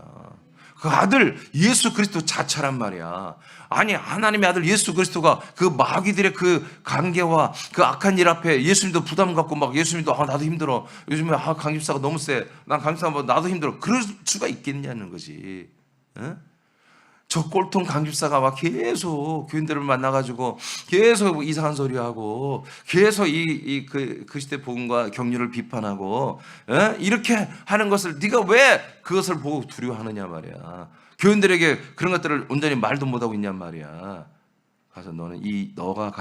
그 아들 예수 그리스도 자체란 말이야. 아니, 하나님의 아들 예수 그리스도가 그 마귀들의 그 관계와 그 악한 일 앞에 예수님도 부담 갖고 막 예수님도 나도 힘들어. 요즘에 강집사가 너무 세. 난 강집사 나도 힘들어. 그럴 수가 있겠냐는 거지. 어? 저 꼴통 강집사가 막 계속 교인들을 만나가지고 계속 이상한 소리하고 계속 그 시대 복음과 경륜을 비판하고 이렇게 하는 것을 네가 왜 그것을 보고 두려워하느냐 말이야. 교인들에게 그런 것들을 온전히 말도 못하고 있냔 말이야. 그래서 너가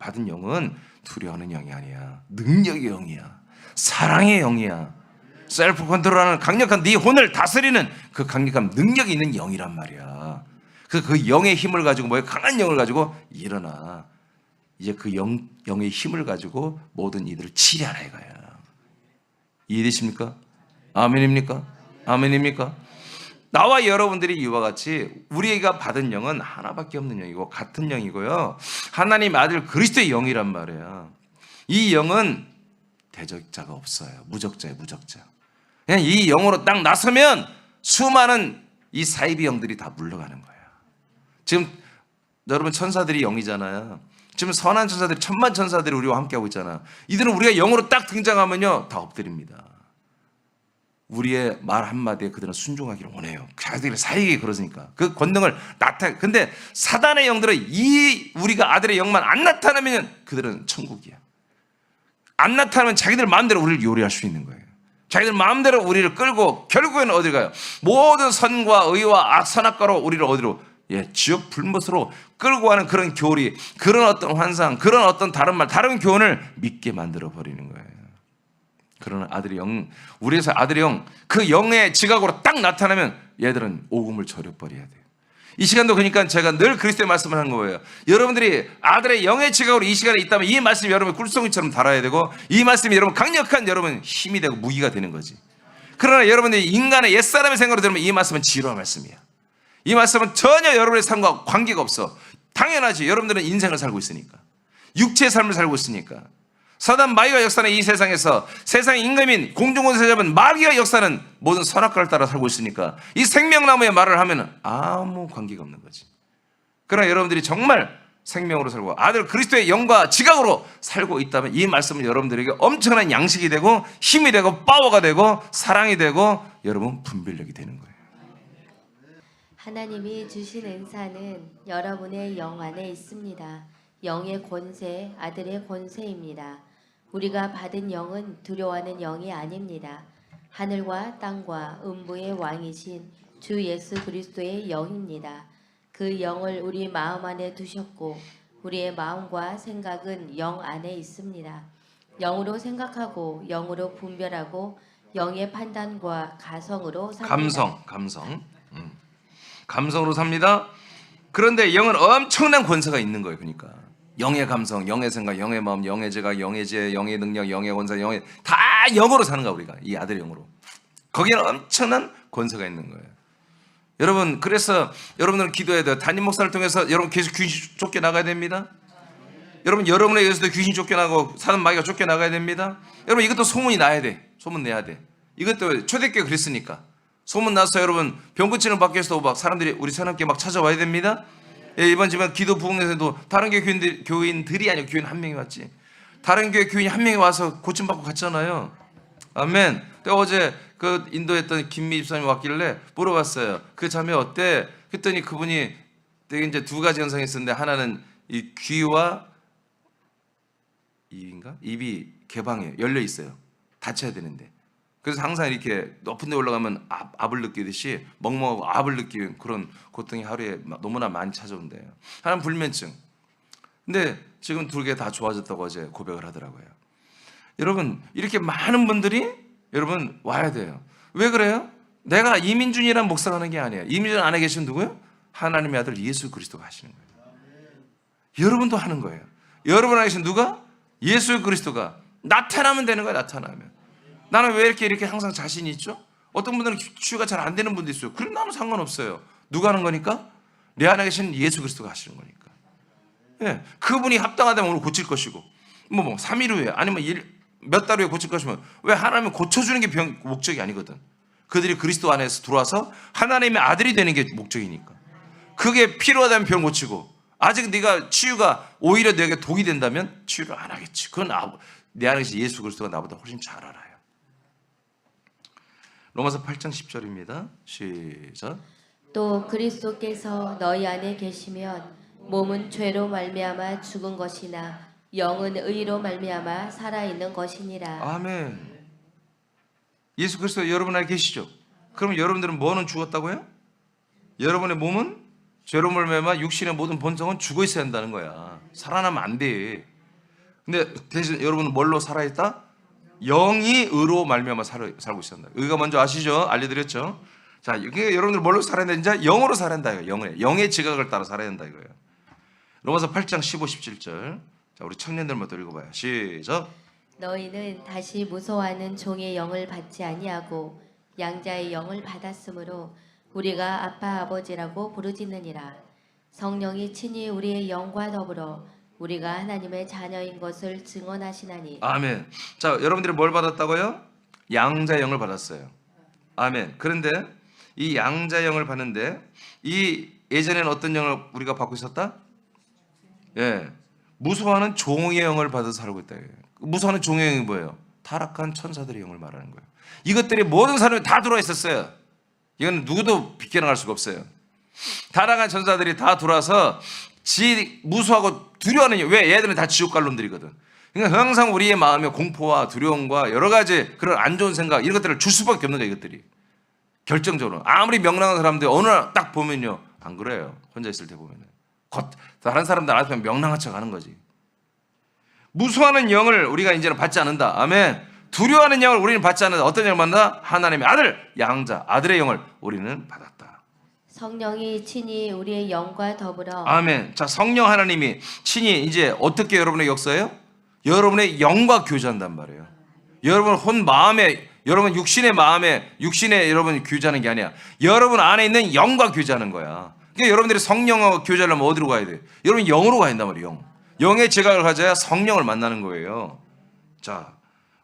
받은 영은 두려워하는 영이 아니야. 능력의 영이야. 사랑의 영이야. 셀프 컨트롤하는 강력한 네 혼을 다스리는 그 강력한 능력이 있는 영이란 말이야. 그 영의 힘을 가지고 강한 영을 가지고 일어나. 이제 그 영의 힘을 가지고 모든 이들을 치리하라 이거야. 이해되십니까? 아멘입니까? 아멘입니까? 나와 여러분들이 이와 같이 우리가 받은 영은 하나밖에 없는 영이고 같은 영이고요. 하나님 아들 그리스도의 영이란 말이야. 이 영은 대적자가 없어요. 무적자예요, 무적자. 그냥 이 영으로 딱 나서면 수많은 이 사이비 영들이 다 물러가는 거야. 지금 여러분 천사들이 영이잖아요. 지금 선한 천사들이 천만 천사들이 우리와 함께하고 있잖아. 이들은 우리가 영으로 딱 등장하면요 다 엎드립니다. 우리의 말 한마디에 그들은 순종하기를 원해요. 자기들이 사이게 그러니까 그 권능을 근데 사단의 영들은 우리가 아들의 영만 안 나타나면 그들은 천국이야. 안 나타나면 자기들 마음대로 우리를 요리할 수 있는 거예요. 자기들 마음대로 우리를 끌고 결국에는 어디 가요? 모든 선과 의와 선악과로 우리를 어디로? 지옥 불못으로 끌고 가는 그런 교리, 그런 어떤 환상, 그런 어떤 다른 교훈을 믿게 만들어 버리는 거예요. 그러나 아들의 영, 우리에서 아들의 영, 그 영의 지각으로 딱 나타나면 얘들은 오금을 저려버려야 돼요. 이 시간도 그러니까 제가 늘 그리스도의 말씀을 하는 거예요. 여러분들이 아들의 영의 지각으로 이 시간에 있다면 이 말씀이 여러분 꿀송이처럼 달아야 되고 이 말씀이 여러분 강력한 여러분 힘이 되고 무기가 되는 거지. 그러나 여러분들이 인간의 옛사람의 생각으로 들으면 이 말씀은 지루한 말씀이야. 이 말씀은 전혀 여러분의 삶과 관계가 없어. 당연하지. 여러분들은 인생을 살고 있으니까. 육체의 삶을 살고 있으니까. 사단 마귀가 역사는 이 세상에서 세상의 임금인 공중권세 잡은 마귀가 역사는 모든 선악과를 따라 살고 있으니까 이 생명나무의 말을 하면 아무 관계가 없는 거지. 그러나 여러분들이 정말 생명으로 살고 아들 그리스도의 영과 지각으로 살고 있다면 이 말씀은 여러분들에게 엄청난 양식이 되고 힘이 되고 파워가 되고 사랑이 되고 여러분 분별력이 되는 거예요. 하나님이 주신 은사는 여러분의 영 안에 있습니다. 영의 권세, 아들의 권세입니다. 우리가 받은 영은 두려워하는 영이 아닙니다. 하늘과 땅과 음부의 왕이신 주 예수 그리스도의 영입니다. 그 영을 우리 마음 안에 두셨고 우리의 마음과 생각은 영 안에 있습니다. 영으로 생각하고 영으로 분별하고 영의 판단과 가성으로 삽니다. 감성으로 삽니다. 그런데 영은 엄청난 권세가 있는 거예요. 그러니까 영의 감성, 영의 생각, 영의 마음, 영의 지각, 영의 지혜, 영의 능력, 영의 권세, 다 영으로 사는 거야 우리가. 이 아들의 영으로 거기에는 엄청난 권세가 있는 거예요. 여러분, 그래서 여러분들은 기도해야 돼요. 담임 목사를 통해서 여러분 계속 귀신 쫓겨나가야 됩니다. 여러분, 여러분에 의해서도 귀신 쫓겨나고 사단 마귀가 쫓겨나가야 됩니다. 여러분, 이것도 소문이 나야 돼. 소문 내야 돼. 이것도 초대교회 그랬으니까 소문 나서 여러분 병 고치는 밖에서도 막 사람들이 우리 사람께 막 찾아와야 됩니다. 예, 이번 집안 기도 부흥에서도 다른 교회 교인들이 아니고 교인 한 명이 왔지. 다른 교회 교인이 한 명이 와서 고침받고 갔잖아요. 아멘. 어제 그 인도했던 김미 집사님이 왔길래 물어봤어요. 그 자매 어때? 그랬더니 그분이 되게 이제 두 가지 현상이 있었는데, 하나는 이 귀와 입이 개방해요. 열려 있어요. 닫혀야 되는데. 그래서 항상 이렇게 높은 데 올라가면 압을 느끼듯이 멍멍하고 압을 느끼는 그런 고통이 하루에 너무나 많이 찾아온대요. 하나는 불면증. 근데 지금 두 개 다 좋아졌다고 어제 고백을 하더라고요. 여러분, 이렇게 많은 분들이 여러분 와야 돼요. 왜 그래요? 내가 이민준이란 목사가 하는 게 아니에요. 이민준 안에 계신 누구요? 하나님의 아들 예수 그리스도가 하시는 거예요. 여러분도 하는 거예요. 여러분 안에 계신 누가? 예수 그리스도가 나타나면 되는 거예요. 나타나면. 나는 왜 이렇게 항상 자신이 있죠? 어떤 분들은 치유가 잘 안 되는 분도 있어요. 그럼 나는 상관없어요. 누가 하는 거니까? 내 안에 계신 예수 그리스도가 하시는 거니까. 예, 그분이 합당하다면 오늘 고칠 것이고, 3일 후에 아니면 몇 달 후에 고칠 것이면, 왜 하나님은 고쳐주는 게 목적이 아니거든. 그들이 그리스도 안에서 들어와서 하나님의 아들이 되는 게 목적이니까. 그게 필요하다면 병 고치고, 아직 네가 치유가 오히려 내게 독이 된다면 치유를 안 하겠지. 그건 내 안에 계신 예수 그리스도가 나보다 훨씬 잘 알아요. 로마서 8장 10절입니다. 시작. 또 그리스도께서 너희 안에 계시면 몸은 죄로 말미암아 죽은 것이나 영은 의로 말미암아 살아있는 것이니라. 아멘. 예수 그리스도 여러분 안에 계시죠? 그럼 여러분들은 뭐는 죽었다고요? 여러분의 몸은 죄로 말미암아 육신의 모든 본성은 죽어 있어야 한다는 거야. 살아나면 안 돼. 근데 대신 여러분은 뭘로 살아있다? 영이 의로 말미암아 살고 있습니다. 의가 먼저 아시죠? 알려드렸죠? 자, 이게 여러분들 뭘로 살아야 되는지 영으로 살아야 한다 이거예요. 영의 지각을 따라 살아야 한다 이거예요. 로마서 8장 15, 17절. 자, 우리 청년들부터 읽어봐요. 시작. 너희는 다시 무서워하는 종의 영을 받지 아니하고 양자의 영을 받았으므로 우리가 아빠 아버지라고 부르짖느니라. 성령이 친히 우리의 영과 더불어 우리가 하나님의 자녀인 것을 증언하시나니. 아멘. 자, 여러분들이 뭘 받았다고요? 양자의 영을 받았어요. 아멘. 그런데 이 양자의 영을 받는데, 이 예전에는 어떤 영을 우리가 받고 있었다? 예, 무서워하는 종의 영을 받아서 살고 있다. 무서워하는 종의 영이 뭐예요? 타락한 천사들의 영을 말하는 거예요. 이것들이 모든 사람이 다 들어와 있었어요. 이건 누구도 비껴나갈 수가 없어요. 타락한 천사들이 다 들어와서 무서워하고 두려워하는 영. 왜? 얘들은 다 지옥 갈 놈들이거든. 그러니까 항상 우리의 마음에 공포와 두려움과 여러 가지 그런 안 좋은 생각, 이런 것들을 줄 수밖에 없는 거예요. 이것들이 결정적으로. 아무리 명랑한 사람들 어느 날 딱 보면요, 안 그래요. 혼자 있을 때 보면은 다른 사람들 앞에 명랑한 척 하는 거지. 무서워하는 영을 우리가 이제는 받지 않는다. 아멘. 두려워하는 영을 우리는 받지 않는다. 어떤 영을 받는다? 하나님의 아들, 양자, 아들의 영을 우리는 받았다. 성령이 친히 우리의 영과 더불어. 아멘. 자, 성령 하나님이 친히 이제 어떻게 여러분의 역사예요? 여러분의 영과 교제한단 말이에요. 여러분 마음에, 여러분 육신의 마음에, 육신에 여러분 교제하는 게 아니야. 여러분 안에 있는 영과 교제하는 거야. 그러니까 여러분들이 성령하고 교제하려면 어디로 가야 돼? 여러분 영으로 가야 된단 말이에요. 영의 지각을 가져야 성령을 만나는 거예요. 자,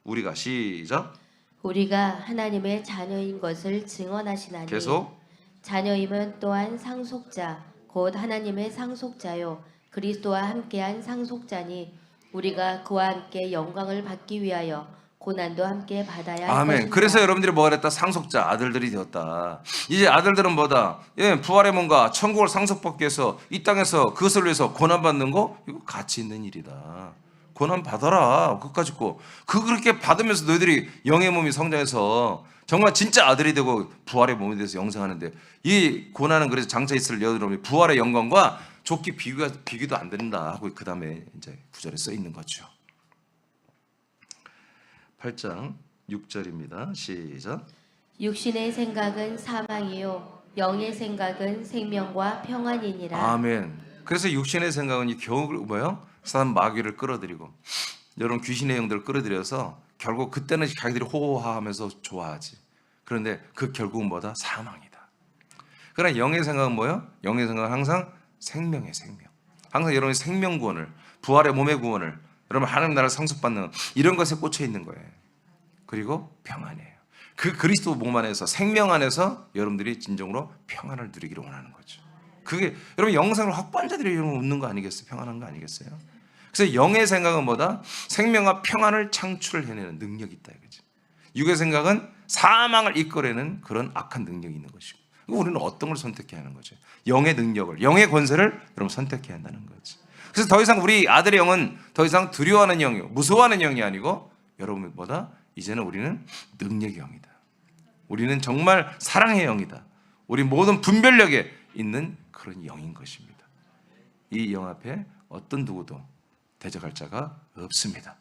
우리가 시작. 우리가 하나님의 자녀인 것을 증언하시나니. 계속. 자녀임은 또한 상속자 곧 하나님의 상속자요 그리스도와 함께한 상속자니 우리가 그와 함께 영광을 받기 위하여 고난도 함께 받아야 할 아멘. 것입니다. 그래서 여러분들이 뭐가 됐다? 상속자, 아들들이 되었다. 이제 아들들은 뭐다? 예, 부활의 몸과 천국을 상속받기 위해서 이 땅에서 그것을 위해서 고난받는 거, 이거 가치 있는 일이다. 고난 받아라. 끝까지 고. 그렇게 받으면서 너희들이 영의 몸이 성장해서 정말 진짜 아들이 되고 부활의 몸이 돼서 영생하는데, 이 고난은 그래서 장차 있을 여러분이 부활의 영광과 좋게 비교도 안 된다 하고 그 다음에 이제 구절에 써 있는 거죠. 8장 6절입니다. 시작. 육신의 생각은 사망이요 영의 생각은 생명과 평안이니라. 아멘. 그래서 육신의 생각은 이 겨우 뭐예요? 사단 마귀를 끌어들이고 여러분 귀신의 영들을 끌어들여서 결국 그때는 자기들이 호호하면서 좋아하지. 그런데 그 결국은 뭐다? 사망이다. 그러나 영의 생각은 뭐예요? 영의 생각은 항상 생명의 생명. 항상 여러분의 생명 구원을, 부활의 몸의 구원을, 여러분 하나님 나라를 상속받는 이런 것에 꽂혀 있는 거예요. 그리고 평안이에요. 그 그리스도 몸 안에서, 생명 안에서 여러분들이 진정으로 평안을 누리기를 원하는 거죠. 그게 여러분 영생을 확보한 자들이 여러분 웃는 거 아니겠어요? 평안한 거 아니겠어요? 그래서 영의 생각은 뭐다? 생명과 평안을 창출해내는 능력이 있다 이거지. 육의 생각은 사망을 이끌어내는 그런 악한 능력이 있는 것이고, 우리는 어떤 걸 선택해야 하는 거죠? 영의 능력을, 영의 권세를 여러분 선택해야 한다는 거지. 그래서 더 이상 우리 아들의 영은 더 이상 두려워하는 영이고 무서워하는 영이 아니고 여러분보다 이제는 우리는 능력의 영이다. 우리는 정말 사랑의 영이다. 우리 모든 분별력에 있는 그런 영인 것입니다. 이 영 앞에 어떤 누구도 대적할 자가 없습니다.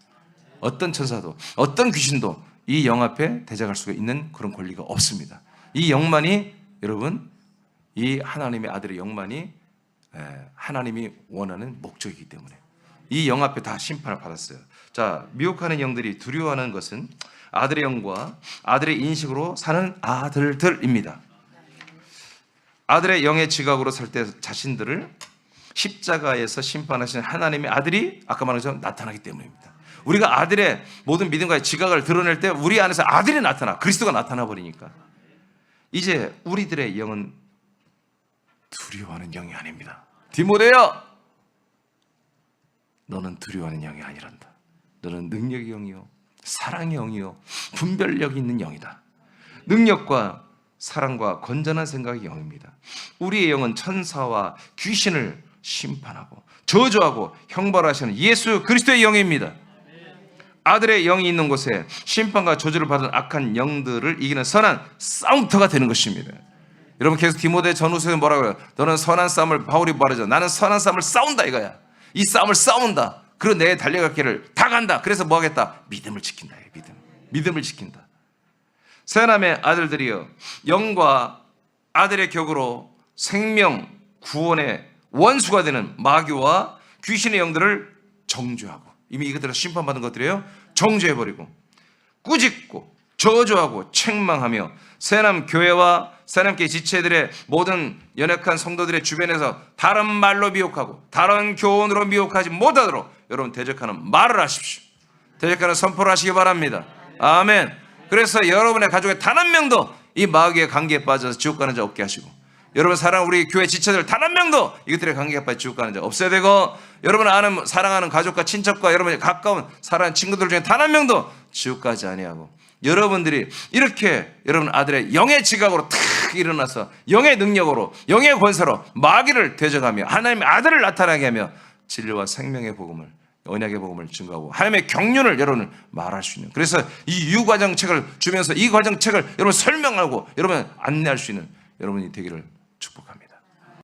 어떤 천사도 어떤 귀신도 이 영 앞에 대적할 수가 있는 그런 권리가 없습니다. 이 영만이 여러분, 이 하나님의 아들의 영만이 하나님이 원하는 목적이기 때문에 이 영 앞에 다 심판을 받았어요. 자, 미혹하는 영들이 두려워하는 것은 아들의 영과 아들의 인식으로 사는 아들들입니다. 아들의 영의 지각으로 살 때 자신들을 십자가에서 심판하시는 하나님의 아들이 아까 말한 것처럼 나타나기 때문입니다. 우리가 아들의 모든 믿음과의 지각을 드러낼 때 우리 안에서 아들이 나타나, 그리스도가 나타나 버리니까 이제 우리들의 영은 두려워하는 영이 아닙니다. 디모데여, 너는 두려워하는 영이 아니란다. 너는 능력의 영이요, 사랑의 영이요, 분별력이 있는 영이다. 능력과 사랑과 건전한 생각의 영입니다. 우리의 영은 천사와 귀신을 심판하고 저주하고 형벌하시는 예수 그리스도의 영입니다. 아들의 영이 있는 곳에 심판과 저주를 받은 악한 영들을 이기는 선한 싸움터가 되는 것입니다. 여러분 계속 디모데 전후서에 뭐라고 해요? 너는 선한 싸움을, 바울이 말하죠. 나는 선한 싸움을 싸운다 이거야. 이 싸움을 싸운다. 그리고 내 달려갈 길을 다 간다. 그래서 뭐 하겠다? 믿음을 지킨다. 믿음을 지킨다. 새하나님의 아들들이여, 영과 아들의 격으로 생명 구원의 원수가 되는 마귀와 귀신의 영들을 정죄하고, 이미 이것들을 심판받은 것들이에요. 정죄해버리고 꾸짖고 저주하고 책망하며 새하나님 교회와 새하나님께 지체들의 모든 연약한 성도들의 주변에서 다른 말로 미혹하고 다른 교훈으로 미혹하지 못하도록 여러분 대적하는 말을 하십시오. 대적하는 선포를 하시기 바랍니다. 아멘. 그래서 여러분의 가족에 단 한 명도 이 마귀의 관계에 빠져서 지옥 가는 자 없게 하시고, 여러분 사랑 우리 교회 지체들 단 한 명도 이것들의 관계에 빠져 지옥 가는 자 없어야 되고, 여러분 아는 사랑하는 가족과 친척과 여러분의 가까운 사랑하는 친구들 중에 단 한 명도 지옥 가지 아니하고, 여러분들이 이렇게 여러분 아들의 영의 지각으로 탁 일어나서 영의 능력으로 영의 권세로 마귀를 대적하며 하나님의 아들을 나타나게 하며 진리와 생명의 복음을, 언약의 복음을 증거하고 하나님의 경륜을 여러분은 말할 수 있는, 그래서 이 유과정책을 주면서 이 과정책을 여러분 설명하고 여러분 안내할 수 있는 여러분이 되기를 축복합니다.